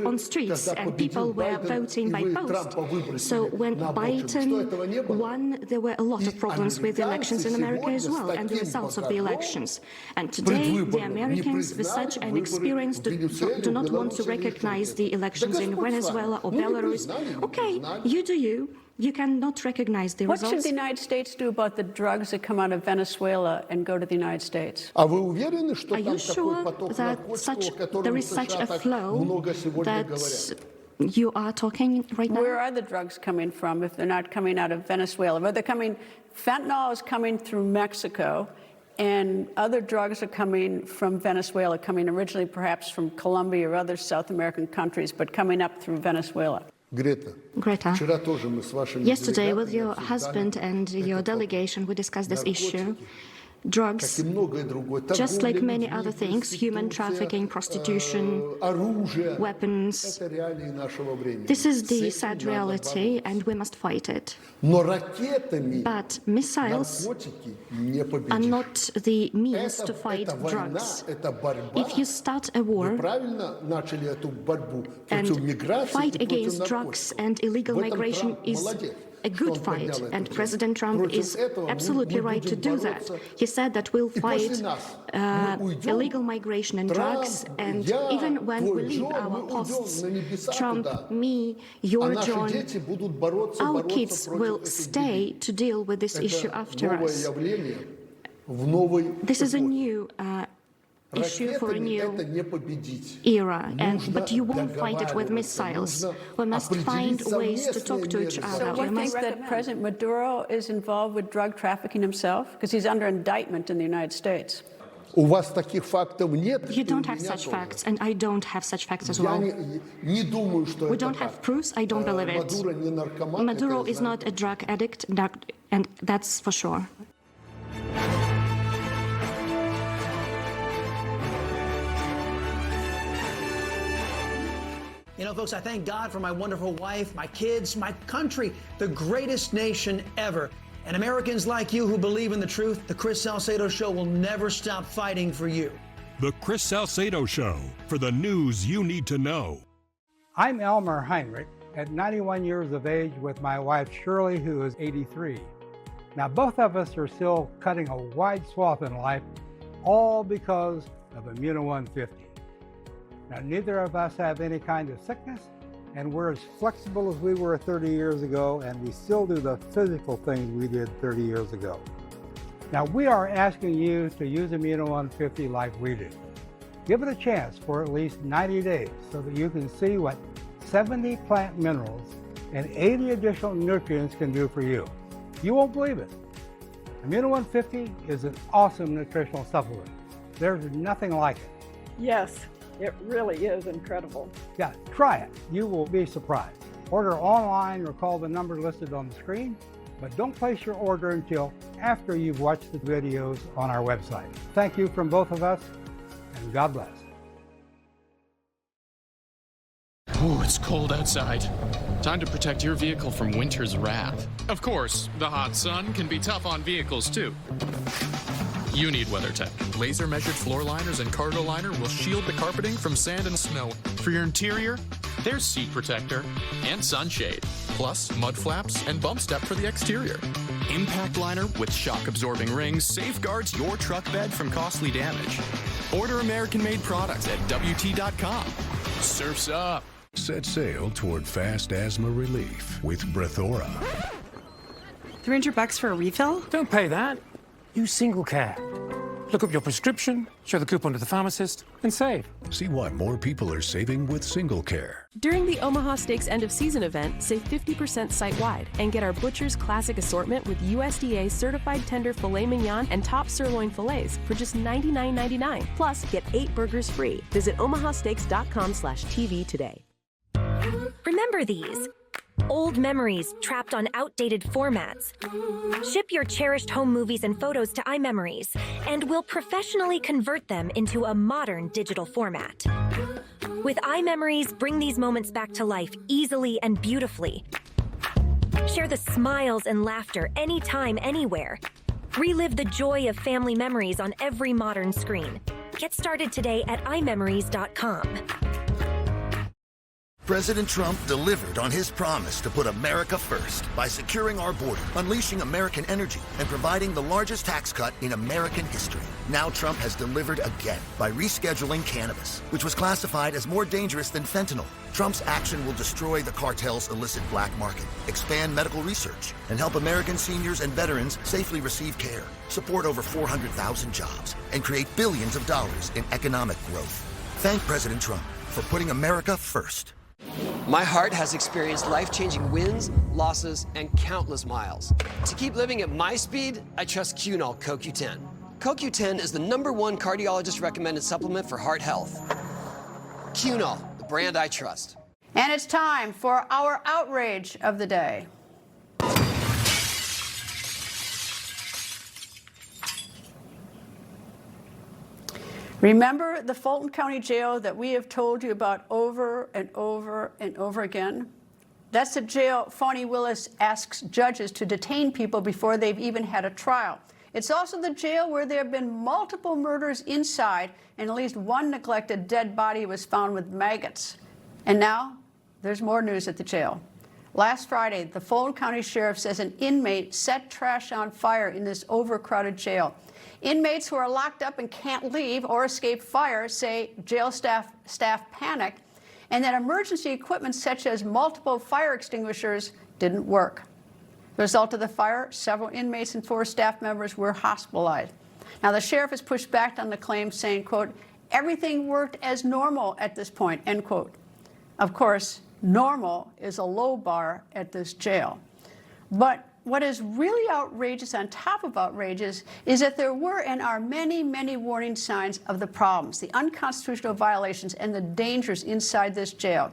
on streets and people were voting by post. So when Biden won, there were a lot of problems with the elections in America as well and the results of the elections. And today the Americans with such an experience do not want to recognize the elections in Venezuela or Belarus. Okay, you do you. You cannot recognize the results. What should the United States do about the drugs that come out of Venezuela and go to the United States? Are you sure that there is such a flow that you are talking right now? Where are the drugs coming from if they're not coming out of Venezuela? But they're coming, fentanyl is coming through Mexico, and other drugs are coming from Venezuela, coming originally perhaps from Colombia or other South American countries, but coming up through Venezuela. Greta, yesterday with your husband and your delegation, we discussed this issue. Drugs, just like many other things, human trafficking, prostitution, weapons. This is the sad reality, and we must fight it. But missiles are not the means to fight drugs. If you start a war and fight against drugs and illegal migration is a good fight, and President Trump is absolutely right to do that. He said that we'll fight illegal migration and drugs, and even when we leave our posts, Trump, me, your John, our kids will stay to deal with this issue after us. This is a new issue for a new era, but you won't fight it with missiles. We must find ways to talk to each other. So you think that President Maduro is involved with drug trafficking himself? Because he's under indictment in the United States. You don't have such facts, and I don't have such facts as well. We don't have proofs. I don't believe it. Maduro is not a drug addict, and that's for sure. You know, folks, I thank God for my wonderful wife, my kids, my country, the greatest nation ever. And Americans like you who believe in the truth, the Chris Salcedo Show will never stop fighting for you. The Chris Salcedo Show, for the news you need to know. I'm Elmer Heinrich, at 91 years of age, with my wife Shirley, who is 83. Now, both of us are still cutting a wide swath in life, all because of Immuno 150. Now, neither of us have any kind of sickness, and we're as flexible as we were 30 years ago, and we still do the physical things we did 30 years ago. Now, we are asking you to use Immuno 150 like we do. Give it a chance for at least 90 days so that you can see what 70 plant minerals and 80 additional nutrients can do for you. You won't believe it. Immuno 150 is an awesome nutritional supplement. There's nothing like it. Yes. It really is incredible. Yeah, try it. You will be surprised. Order online or call the number listed on the screen, but don't place your order until after you've watched the videos on our website. Thank you from both of us, and God bless. Oh, it's cold outside. Time to protect your vehicle from winter's wrath. Of course, the hot sun can be tough on vehicles too. You need WeatherTech. Laser-measured floor liners and cargo liner will shield the carpeting from sand and snow. For your interior, there's seat protector and sunshade, plus mud flaps and bump step for the exterior. Impact liner with shock-absorbing rings safeguards your truck bed from costly damage. Order American-made products at WT.com. Surf's up. Set sail toward fast asthma relief with Brethora. $300 for a refill? Don't pay that. Use Single Care. Look up your prescription, show the coupon to the pharmacist, and save. See what more people are saving with Single Care. During the Omaha Steaks end-of-season event, save 50% site-wide and get our Butcher's Classic assortment with USDA certified tender filet mignon and top sirloin fillets for just $99.99. Plus, get 8 burgers free. Visit omahasteaks.com/TV today. Remember these. Old memories trapped on outdated formats. Ship your cherished home movies and photos to iMemories, and we'll professionally convert them into a modern digital format. With iMemories, bring these moments back to life easily and beautifully. Share the smiles and laughter anytime, anywhere. Relive the joy of family memories on every modern screen. Get started today at iMemories.com. President Trump delivered on his promise to put America first by securing our border, unleashing American energy, and providing the largest tax cut in American history. Now Trump has delivered again by rescheduling cannabis, which was classified as more dangerous than fentanyl. Trump's action will destroy the cartel's illicit black market, expand medical research, and help American seniors and veterans safely receive care, support over 400,000 jobs, and create billions of dollars in economic growth. Thank President Trump for putting America first. My heart has experienced life-changing wins, losses, and countless miles. To keep living at my speed, I trust Cunol CoQ10. CoQ10 is the #1 cardiologist-recommended supplement for heart health. Cunol, the brand I trust. And it's time for our outrage of the day. Remember the Fulton County Jail that we have told you about over and over and over again? That's the jail Fani Willis asks judges to detain people before they've even had a trial. It's also the jail where there have been multiple murders inside, and at least one neglected dead body was found with maggots. And now, there's more news at the jail. Last Friday, the Fulton County Sheriff says an inmate set trash on fire in this overcrowded jail. Inmates who are locked up and can't leave or escape fire say jail staff panic, and that emergency equipment such as multiple fire extinguishers didn't work. The result of the fire, several inmates and 4 staff members were hospitalized. Now, the sheriff has pushed back on the claim, saying, quote, everything worked as normal at this point, end quote. Of course, normal is a low bar at this jail. But what is really outrageous on top of outrageous is that there were and are many, many warning signs of the problems, the unconstitutional violations, and the dangers inside this jail.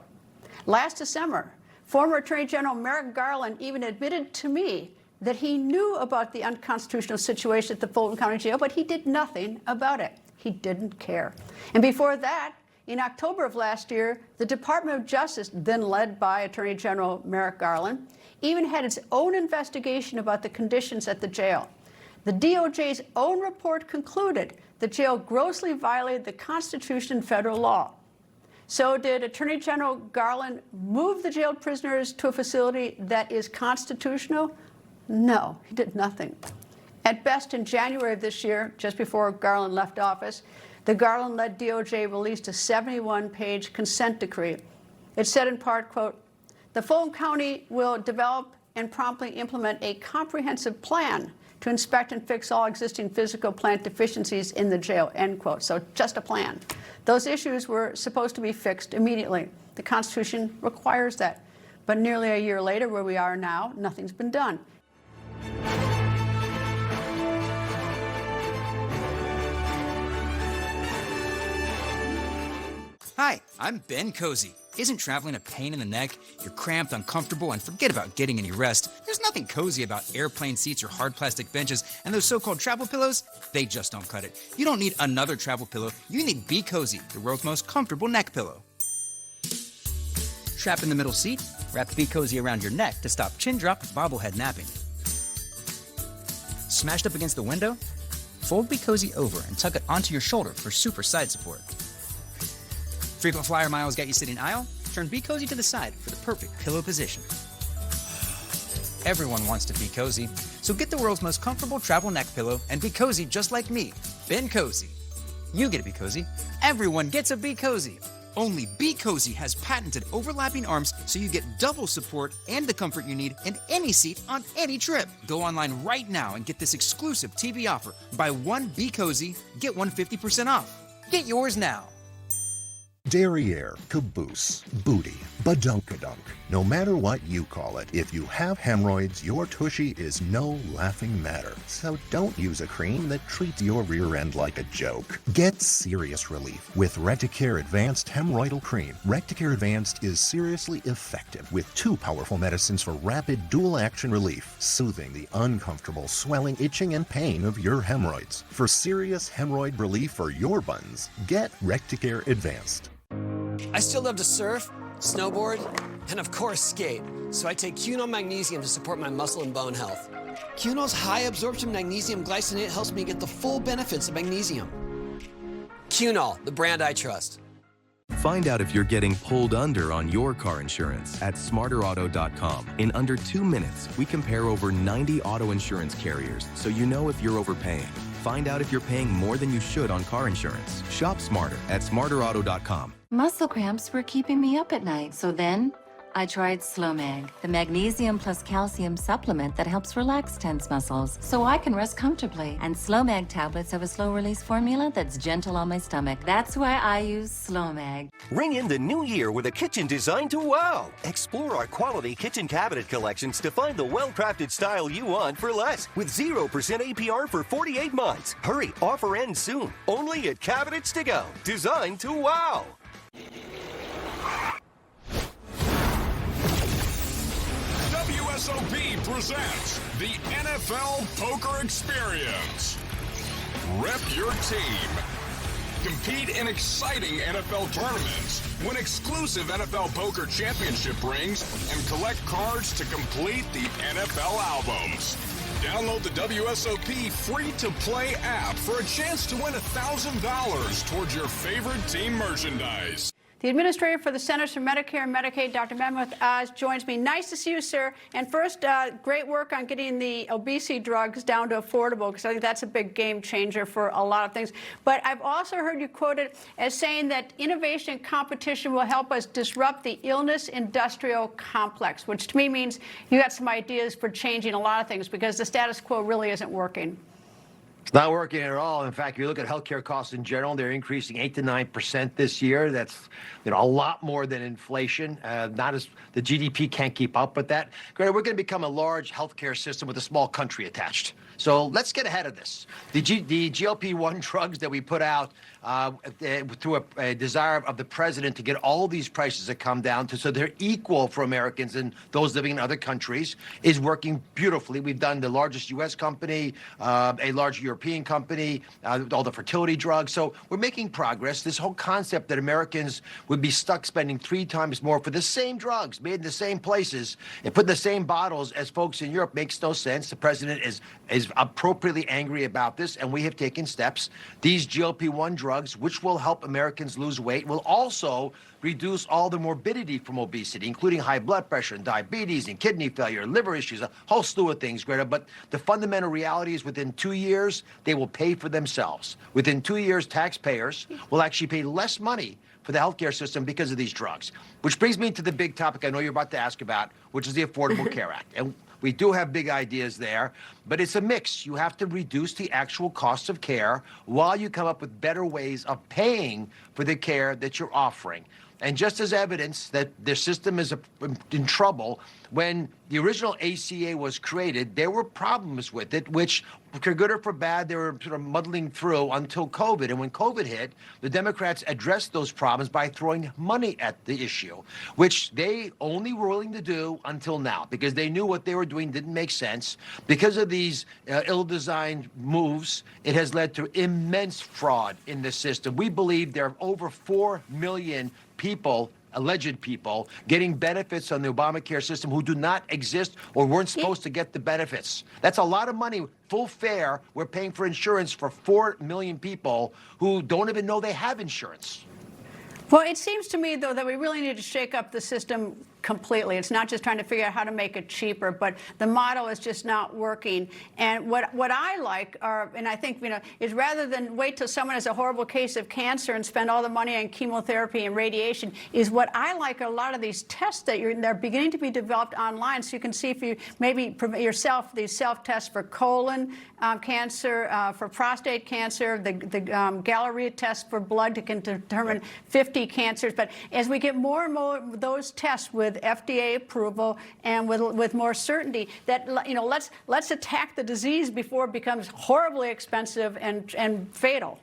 Last December, former Attorney General Merrick Garland even admitted to me that he knew about the unconstitutional situation at the Fulton County Jail, but he did nothing about it. He didn't care. And before that, in October of last year, the Department of Justice, then led by Attorney General Merrick Garland, even had its own investigation about the conditions at the jail. The DOJ's own report concluded the jail grossly violated the Constitution and federal law. So did Attorney General Garland move the jailed prisoners to a facility that is constitutional? No, he did nothing. At best, in January of this year, just before Garland left office, the Garland-led DOJ released a 71-page consent decree. It said in part, quote, "The Fulton County will develop and promptly implement a comprehensive plan to inspect and fix all existing physical plant deficiencies in the jail," end quote. So just a plan. Those issues were supposed to be fixed immediately. The Constitution requires that. But nearly a year later, where we are now, nothing's been done. Hi, I'm Ben Cozy. Isn't traveling a pain in the neck? You're cramped, uncomfortable, and forget about getting any rest. There's nothing cozy about airplane seats or hard plastic benches, and those so-called travel pillows, they just don't cut it. You don't need another travel pillow. You need Be Cozy, the world's most comfortable neck pillow. Trapped in the middle seat? Wrap Be Cozy around your neck to stop chin drop, bobblehead napping. Smashed up against the window? Fold Be Cozy over and tuck it onto your shoulder for super side support. Frequent flyer miles got you sitting aisle? Turn Be Cozy to the side for the perfect pillow position. Everyone wants to be cozy, so get the world's most comfortable travel neck pillow and be cozy just like me, Ben Cozy. You get to be cozy. Everyone gets a Be Cozy. Only Be Cozy has patented overlapping arms so you get double support and the comfort you need in any seat on any trip. Go online right now and get this exclusive TV offer. Buy one Be Cozy, get one 50% off. Get yours now. Derriere, caboose, booty, badunkadunk. No matter what you call it, if you have hemorrhoids, your tushy is no laughing matter. So don't use a cream that treats your rear end like a joke. Get serious relief with Recticare Advanced Hemorrhoidal Cream. Recticare Advanced is seriously effective with 2 powerful medicines for rapid dual-action relief, soothing the uncomfortable swelling, itching, and pain of your hemorrhoids. For serious hemorrhoid relief for your buns, get Recticare Advanced. I still love to surf, snowboard, and of course skate. So I take Cunol Magnesium to support my muscle and bone health. Cunol's high absorption magnesium glycinate helps me get the full benefits of magnesium. Cunol, the brand I trust. Find out if you're getting pulled under on your car insurance at smarterauto.com. In under 2 minutes, we compare over 90 auto insurance carriers so you know if you're overpaying. Find out if you're paying more than you should on car insurance. Shop smarter at smarterauto.com. Muscle cramps were keeping me up at night, so then I tried Slomag, the magnesium plus calcium supplement that helps relax tense muscles so I can rest comfortably. And Slomag tablets have a slow-release formula that's gentle on my stomach. That's why I use Slomag. Ring in the new year with a kitchen designed to wow. Explore our quality kitchen cabinet collections to find the well-crafted style you want for less with 0% APR for 48 months. Hurry, offer ends soon. Only at Cabinets to Go. Designed to wow. WSOP presents the NFL Poker Experience. Rep your team. Compete in exciting NFL tournaments, win exclusive NFL Poker Championship rings, and collect cards to complete the NFL albums. Download the WSOP free-to-play app for a chance to win $1,000 towards your favorite team merchandise. The Administrator for the Centers for Medicare and Medicaid, Dr. Mehmet Oz, joins me. Nice to see you, sir. And first, great work on getting the obesity drugs down to affordable, because I think that's a big game changer for a lot of things. But I've also heard you quoted as saying that innovation and competition will help us disrupt the illness industrial complex, which to me means you got some ideas for changing a lot of things, because the status quo really isn't working. It's not working at all. In fact, if you look at healthcare costs in general, they're increasing 8 to 9% this year. That's a lot more than inflation. Not as the GDP can't keep up with that. Greta, we're going to become a large healthcare system with a small country attached. So let's get ahead of this. The GLP-1 drugs that we put out through a desire of the president to get all these prices to come down so they're equal for Americans and those living in other countries is working beautifully. We've done the largest U.S. company, a large European company, all the fertility drugs. So we're making progress. This whole concept that Americans would be stuck spending 3 times more for the same drugs made in the same places and put in the same bottles as folks in Europe makes no sense. The president is appropriately angry about this, and we have taken steps. These GLP-1 drugs, which will help Americans lose weight, will also reduce all the morbidity from obesity, including high blood pressure and diabetes and kidney failure and liver issues, a whole slew of things, Greta. But the fundamental reality is within 2 years, they will pay for themselves. Within 2 years, taxpayers will actually pay less money for the healthcare system because of these drugs. Which brings me to the big topic I know you're about to ask about, which is the Affordable Care Act. And we do have big ideas there, but it's a mix. You have to reduce the actual cost of care while you come up with better ways of paying for the care that you're offering. And just as evidence that the system is in trouble, when the original ACA was created, there were problems with it, which, for good or for bad, they were sort of muddling through until COVID. And when COVID hit, the Democrats addressed those problems by throwing money at the issue, which they only were willing to do until now, because they knew what they were doing didn't make sense. Because of these ill-designed moves, it has led to immense fraud in the system. We believe there are over 4 million people, alleged people, getting benefits on the Obamacare system who do not exist or weren't supposed to get the benefits. That's a lot of money, full fare. We're paying for insurance for 4 million people who don't even know they have insurance. Well, it seems to me, though, that we really need to shake up the system completely. It's not just trying to figure out how to make it cheaper, but the model is just not working. And what I like are, and I think, is rather than wait till someone has a horrible case of cancer and spend all the money on chemotherapy and radiation, is what I like are a lot of these tests that they're beginning to be developed online, so you can see if you maybe yourself these self-tests for colon cancer, for prostate cancer, the Galleria test for blood that can determine 50 cancers. But as we get more and more of those tests with FDA approval and with more certainty, that let's attack the disease before it becomes horribly expensive and fatal.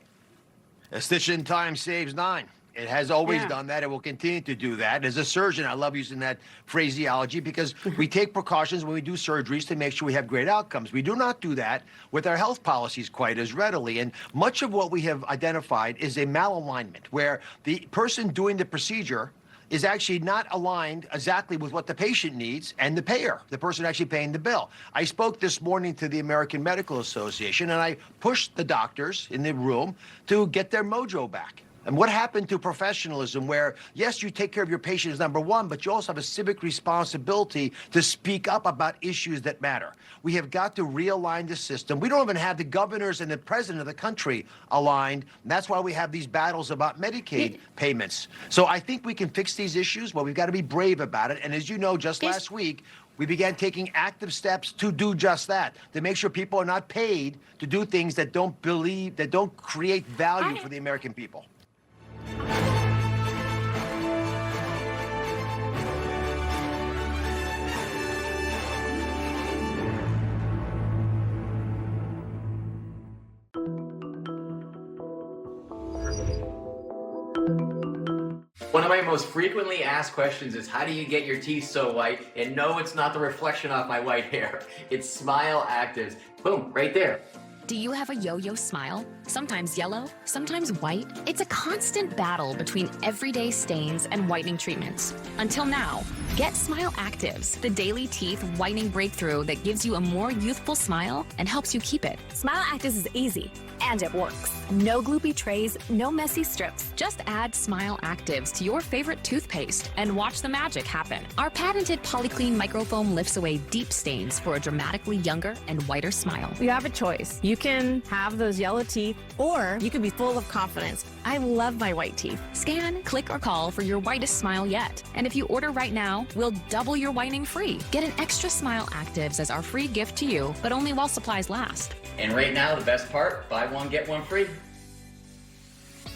A stitch in time saves 9. It has always done that. It will continue to do that. As a surgeon, I love using that phraseology because we take precautions when we do surgeries to make sure we have great outcomes. We do not do that with our health policies quite as readily. And much of what we have identified is a malalignment where the person doing the procedure is actually not aligned exactly with what the patient needs and the payer, the person actually paying the bill. I spoke this morning to the American Medical Association, and I pushed the doctors in the room to get their mojo back. And what happened to professionalism where, yes, you take care of your patient as number one, but you also have a civic responsibility to speak up about issues that matter. We have got to realign the system. We don't even have the governors and the president of the country aligned. And that's why we have these battles about Medicaid payments. So I think we can fix these issues, but we've got to be brave about it. And as you know, just last week, we began taking active steps to do just that, to make sure people are not paid to do things that don't create value for the American people. One of my most frequently asked questions is, how do you get your teeth so white? And no, it's not the reflection off my white hair. It's Smile Actives. Boom, right there. Do you have a yo-yo smile? Sometimes yellow, sometimes white? It's a constant battle between everyday stains and whitening treatments. Until now, get Smile Actives, the daily teeth whitening breakthrough that gives you a more youthful smile and helps you keep it. Smile Actives is easy, and it works. No gloopy trays, no messy strips, Just add Smile Actives to your favorite toothpaste and watch the magic happen. Our patented Polyclean microfoam lifts away deep stains for a dramatically younger and whiter smile. You have a choice. You can have those yellow teeth, or you can be full of confidence. I love my white teeth. Scan, click, or call for your whitest smile yet. And if you order right now, we'll double your whitening free. Get an extra Smile Actives as our free gift to you, but only while supplies last. And right now, the best part, buy one, get one free.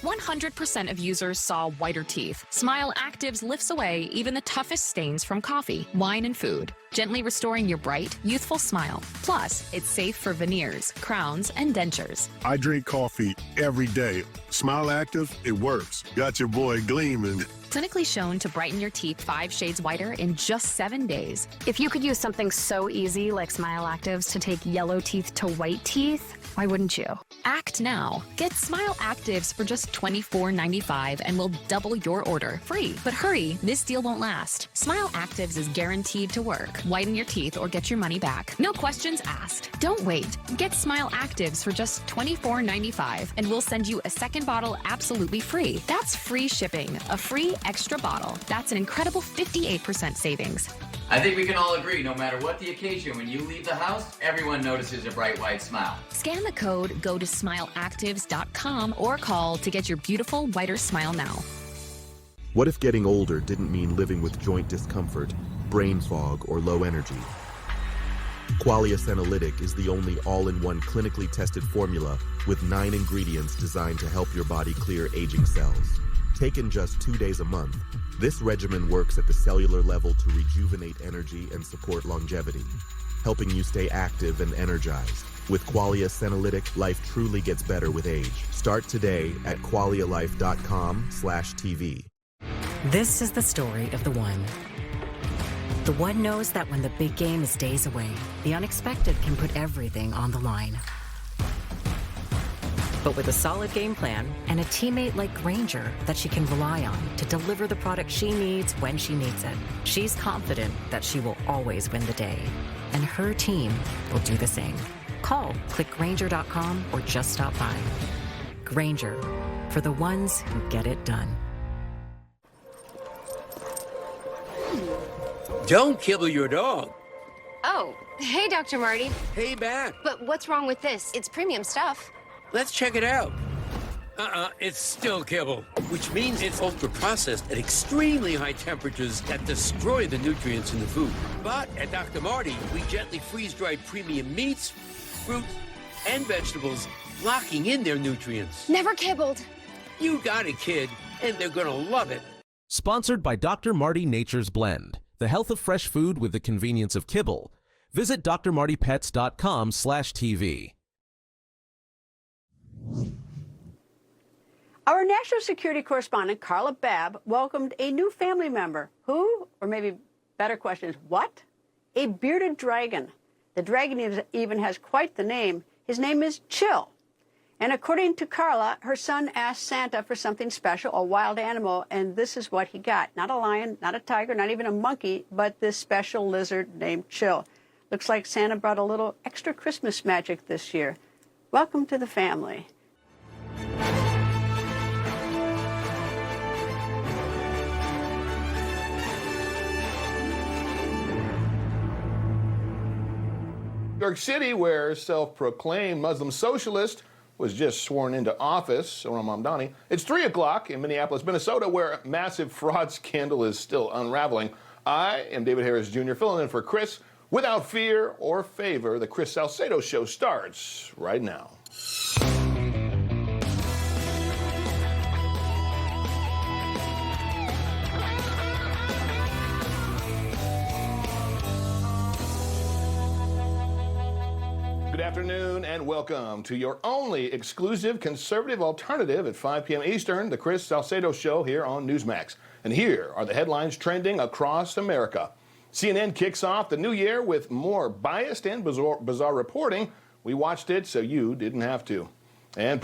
100% of users saw whiter teeth. Smile Actives lifts away even the toughest stains from coffee, wine, and food, gently restoring your bright, youthful smile. Plus, it's safe for veneers, crowns, and dentures. I drink coffee every day. Smile Active, it works. Got your boy gleaming. Clinically shown to brighten your teeth 5 shades whiter in just 7 days. If you could use something so easy like Smile Actives to take yellow teeth to white teeth, why wouldn't you? Act now. Get Smile Actives for just $24.95 and we'll double your order free. But hurry, this deal won't last. Smile Actives is guaranteed to work. Whiten your teeth or get your money back. No questions asked. Don't wait. Get Smile Actives for just $24.95 and we'll send you a second bottle absolutely free. That's free shipping, a free extra bottle. That's an incredible 58% savings. I think we can all agree, no matter what the occasion, when you leave the house, everyone notices a bright white smile. Scan the code, go to smileactives.com or call to get your beautiful whiter smile now. What if getting older didn't mean living with joint discomfort, brain fog, or low energy? Qualia Senolytic is the only all-in-one clinically tested formula with 9 ingredients designed to help your body clear aging cells. Taken just 2 days a month, this regimen works at the cellular level to rejuvenate energy and support longevity, helping you stay active and energized. With Qualia Senolytic, life truly gets better with age. Start today at qualialife.com/TV. This is the story of the one. The one knows that when the big game is days away, the unexpected can put everything on the line. But with a solid game plan and a teammate like Grainger that she can rely on to deliver the product she needs when she needs it, she's confident that she will always win the day. And her team will do the same. Call, click Grainger.com, or just stop by. Grainger, for the ones who get it done. Don't kibble your dog. Oh, hey, Dr. Marty. Hey, back. But what's wrong with this? It's premium stuff. Let's check it out. It's still kibble, which means it's ultra-processed at extremely high temperatures that destroy the nutrients in the food. But at Dr. Marty, we gently freeze-dried premium meats, fruit, and vegetables, locking in their nutrients. Never kibbled. You got it, kid, and they're gonna love it. Sponsored by Dr. Marty Nature's Blend, the health of fresh food with the convenience of kibble. Visit drmartypets.com/TV. Our national security correspondent, Carla Babb, welcomed a new family member. Who, or maybe better question is what? A bearded dragon. The dragon even has quite the name. His name is Chill. And according to Carla, her son asked Santa for something special, a wild animal, and this is what he got. Not a lion, not a tiger, not even a monkey, but this special lizard named Chill. Looks like Santa brought a little extra Christmas magic this year. Welcome to the family. New York City, where self-proclaimed Muslim socialist was just sworn into office, Sohram Mamdani. It's 3 o'clock in Minneapolis, Minnesota, where a massive fraud scandal is still unraveling. I am David Harris Jr., filling in for Chris. Without fear or favor, the Chris Salcedo Show starts right now. Good afternoon and welcome to your only exclusive conservative alternative at 5 p.m. Eastern, the Chris Salcedo Show here on Newsmax. And here are the headlines trending across America. CNN kicks off the new year with more biased and bizarre reporting. We watched it so you didn't have to. And